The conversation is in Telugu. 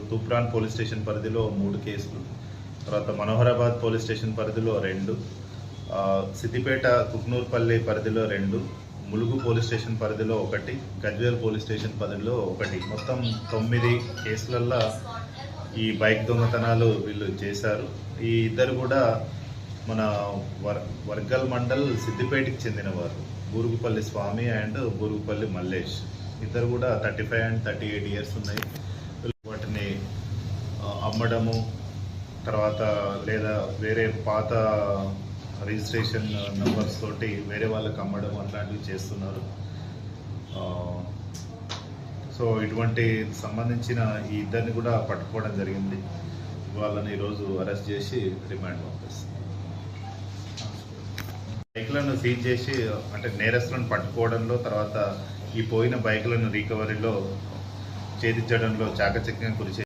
తూప్రాన్ పోలీస్ స్టేషన్ పరిధిలో 3 కేసులు, తర్వాత మనోహరాబాద్ పోలీస్ స్టేషన్ పరిధిలో 2, సిద్దిపేట కుక్నూర్పల్లి పరిధిలో 2, ములుగు పోలీస్ స్టేషన్ పరిధిలో 1, గజ్వేల్ పోలీస్ స్టేషన్ పరిధిలో 1, మొత్తం 9 కేసులల్లో ఈ బైక్ దొంగతనాలు వీళ్ళు చేశారు. ఈ ఇద్దరు కూడా మన వర్గల్ మండల్ సిద్దిపేటకి చెందినవారు, బూరుగుపల్లి స్వామి అండ్ బూరుగుపల్లి మల్లేష్. ఇద్దరు కూడా 35 and 38 ఇయర్స్ ఉన్నాయి. వాటిని అమ్మడము, తర్వాత లేదా వేరే పాత రిజిస్ట్రేషన్ నెంబర్స్ తోటి వేరే వాళ్ళకి అమ్మడం అట్లాంటివి చేస్తున్నారు. సో ఇటువంటి సంబంధించిన ఈ ఇద్దరిని కూడా పట్టుకోవడం జరిగింది. వాళ్ళని ఈరోజు అరెస్ట్ చేసి రిమాండ్ పంపిస్తుంది. బైక్లను సీజ్ చేసి అంటే నేరస్తులను పట్టుకోవడంలో, తర్వాత ఈ పోయిన బైక్లను రికవరీలో ఛేదించడంలో చాకచక్యం కృషి